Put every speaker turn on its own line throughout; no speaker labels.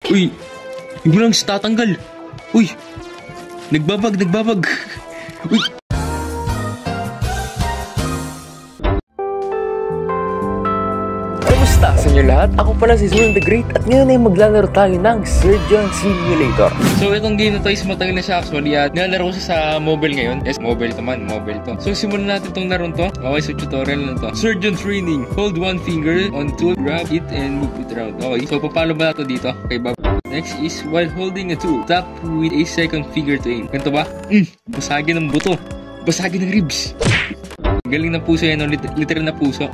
Uy, yung lang tatanggal. Uy, nagbabag. Uy.
Kamusta sa inyo lahat? Ako pala si Zoom the Great at ngayon ay maglalaro tayo ng Surgeon Simulator.
So itong game na to is matagal na siya actually at nilalaro ko siya sa mobile ngayon. Yes, mobile to. So simulan natin tong laro to. Okay, so tutorial na to. Surgeon Training. Hold one finger on tool, grab it and move it around. Okay, so papalo ba nato dito? Okay, Bob. Next is while holding a tool, tap with a second finger to aim. Ganito ba? Basagin ng buto. Basagin ng ribs. Galing na puso yan, no? Literal na puso.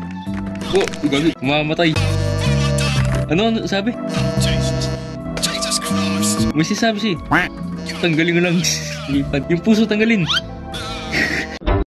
Oh, galing. Mamamatay. Ano sabi?
Jesus Christ.
May sinasabi siya. Tanggalin ko lang. Yung puso tanggalin.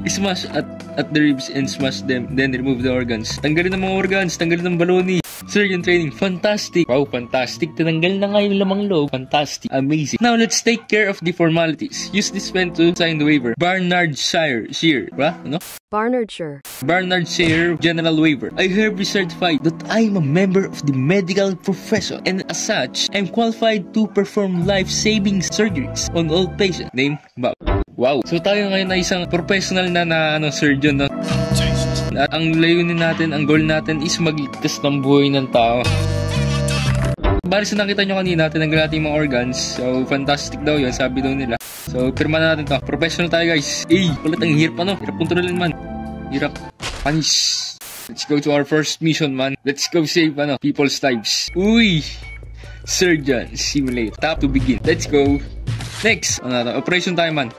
Smash at the ribs and smash them. Then remove the organs. Tanggalin ng mga organs. Tanggalin ng baloni. Surgeon Training. Fantastic. Wow, fantastic. Tinanggal na nga yung lamang loob. Fantastic. Amazing. Now, let's take care of the formalities. Use this pen to sign the waiver. Barnardshire. Ba? Ano?
Barnardshire,
General Waiver. I hereby certify that I am a member of the medical profession and as such, I am qualified to perform life-saving surgeries on all patients. Name, Bob. Wow. So tayo ngayon ay isang professional na surgeon, no? At ang layunin natin, ang goal natin is magligtas ng buhay ng tao. Bali sa nakita nyo kanina, tinanggal natin yung mga organs. So, fantastic daw yun, sabi daw nila. So, pirma na natin to. Professional tayo, guys. Kulit ang hirap, hirap kontrolin, man. Hirap. Punish. Let's go to our first mission, man. Let's go save, people's lives. Uy! Surgeon Simulator. Tap to begin. Let's go. Next, operation tayo, man.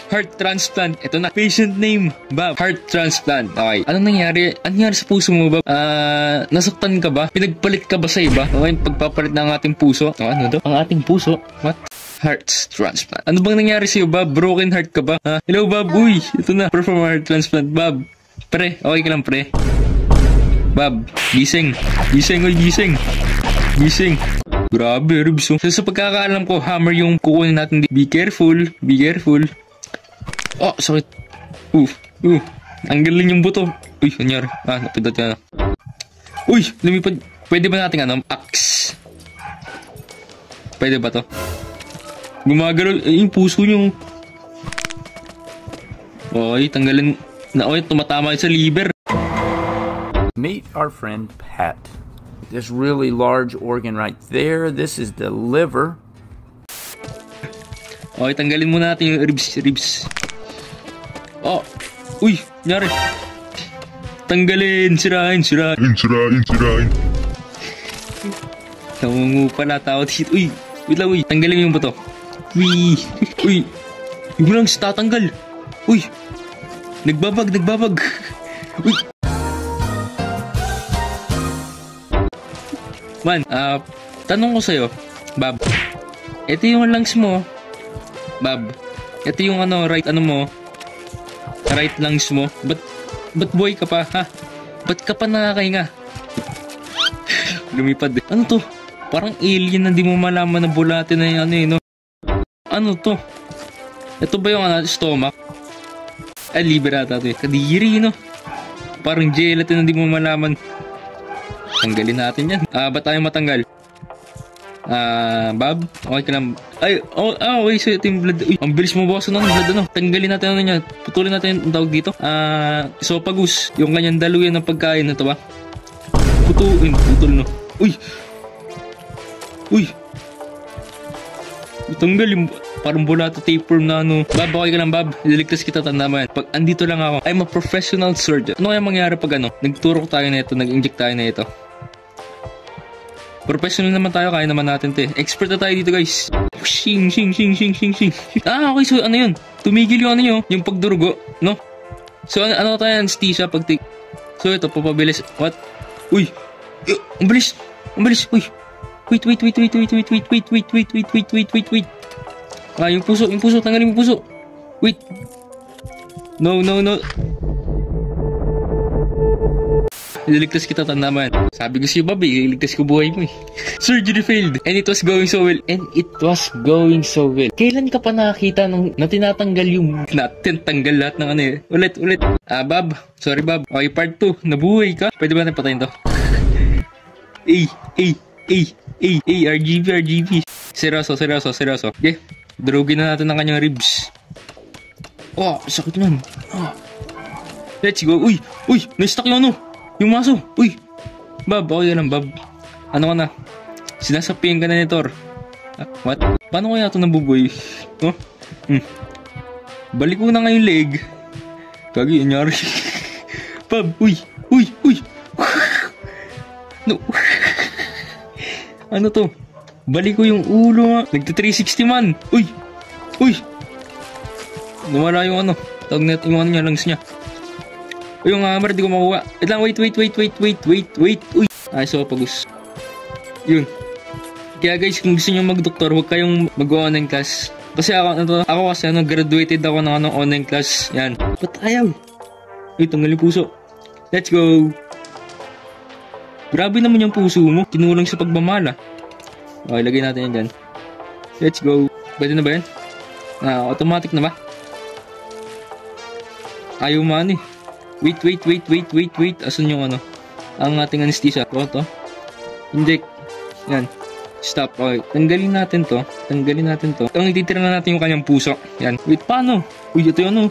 Heart transplant. Ito na. Patient name, Bob. Heart transplant. Okay. Anong nangyari? Anong nangyari sa puso mo, Bob? Nasaktan ka ba? Pinagpalit ka ba sa iba? Okay, pagpapalit ng ating puso. Ano daw? Ang ating puso? What? Heart transplant. Ano bang nangyari sa'yo, Bob? Broken heart ka ba? Hello, Bob. Uy, ito na. Perform heart transplant, Bob. Pre, okay ka lang, pre. Bob, gising. Gising, oy, gising. Gising. Grabe, ribs. So, sa pagkakaalam ko, hammer yung kukunin natin. Be careful. Be careful. Oh, sakit. Ang galing yung buto. Uy, nangyari. Napidat ka na. Uy, lumipad. Pwede ba natin, axe? Pwede ba to? Gumagalaw. Yung puso nyo. Okay, tanggalin. Okay, tumatama sa liver.
Meet our friend Pat. This really large organ right there. This is the liver.
Okay, tanggalin muna natin yung ribs. Oh, uy, nangyari. Tanggalin, sirain. Namungu pala tao dito. Uy, wait lang, uy. Tanggalin yung buto. Uy, yung lang tatanggal. Uy, nagbabag. Uy. Man, tanong ko sa'yo, Bob. Ito yung lungs mo, Bob. Ito yung right lungs mo. Ba't buhay ka pa, ha? Ba't ka pa nakakahinga? Lumipad eh. Ano to? Parang alien na di mo malaman na bulate na yung no? Ano to? Ito ba yung stomach? Liver ata ito eh. Kadiri, no? Parang gelatin na di mo malaman. Tanggalin natin yan. Ba't tayo matanggal? Bob? Okay ka lang. Okay. So ito yung blood. Uy, ang bilis mo bawasan ng blood, Tanggalin natin niya. Putulin natin yung tawag dito. Esophagus. Yung kanyang daluyan ng pagkain. Ito ba? Putol, no? Uy. Tanggal yung parang bulato tapeworm na Bob, okay ka lang, Bob. Liligtas kita, tanda mo yan. Pag andito lang ako, I'm a professional surgeon. Ano kaya mangyari pag nagturok tayo na ito, nag-inject tayo na ito? Professional naman tayo, kaya naman natin ito eh. Expert na tayo dito, guys. Shing. Okay, so ano yun? Tumigil yung yung pagdurugo, no? So ano tayo, anesthesia, pag-take. So ito, papabilis. What? Uy! Ang bilis! Uy! Wait. Yung puso, tanggalin yung puso. Wait. No. Ililigtas kita, tanda mo yan. Sabi ko sa'yo, Bob, ililigtas ko buhay mo eh. Surgery failed. And it was going so well. Kailan ka pa nakakita na tinatanggal yung tanggal lahat ng Ulit. Bob. Sorry, Bob. Okay, part 2. Nabuhay ka. Pwede ba natin patayin to? RGB. Seryoso. Okay, durugin na natin ang kanyang ribs. Oh, sakit nun. Oh. Let's go. Uy, na-stuck yung ano. Yung maso. Uy, Bob, okay lang, Bob. Ano ka na? Sinasapian ka na ni Thor. What? Paano kaya ito nabuboy? Oh? Balik ko na nga yung leg. Kagi, anyari. Bob, uy. No. Ano to? Balik ko yung ulo nga. Nagta-360 man. Uy. Nawala yung ano. Tawag na yung ano niya, lungs niya. Yung hammer, di ko makuha. Wait. Uy. Ay, so pagus. Yun. Kaya guys, kung gusto nyo mag-doktor, huwag kayong mag-online class. Kasi ako kasi graduated ako ng online class. Yan. Ba't ayaw? Uy, tanggal yung puso. Let's go. Grabe naman yung puso mo. Kinulang sa pagmamala. Okay, lagay natin yan dyan. Let's go. Pwede na ba yan? Automatic na ba? Ayaw man eh. Wait. Asan yung ano? Ang ating anesthesia. Ito. Inject. Yan. Stop. Okay. Tanggalin natin to. Ang ititira na natin yung kanyang puso. Yan. Wait, paano? Uy, ito yung ano?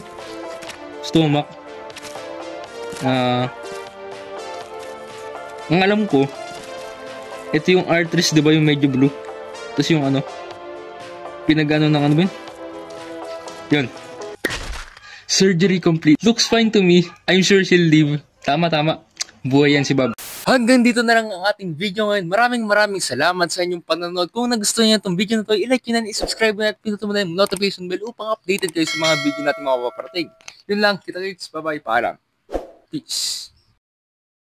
Stomach. Ang alam ko, ito yung arteries, diba yung medyo blue? Tapos yung ano? Pinagano ng ano ba yun? Yun. Surgery complete. Looks fine to me. I'm sure she'll live. Tama. Buhay yan si Bob.
Hanggang dito na lang ang ating video ngayon. Maraming salamat sa inyong panonood. Kung nagustuhan niyo itong video na to, i-like nyo na, i-subscribe na at pinuto mo na yung notification bell upang updated kayo sa mga video natin mapaparating. Yun lang. Kita-kits. Bye-bye. Paalam. Peace.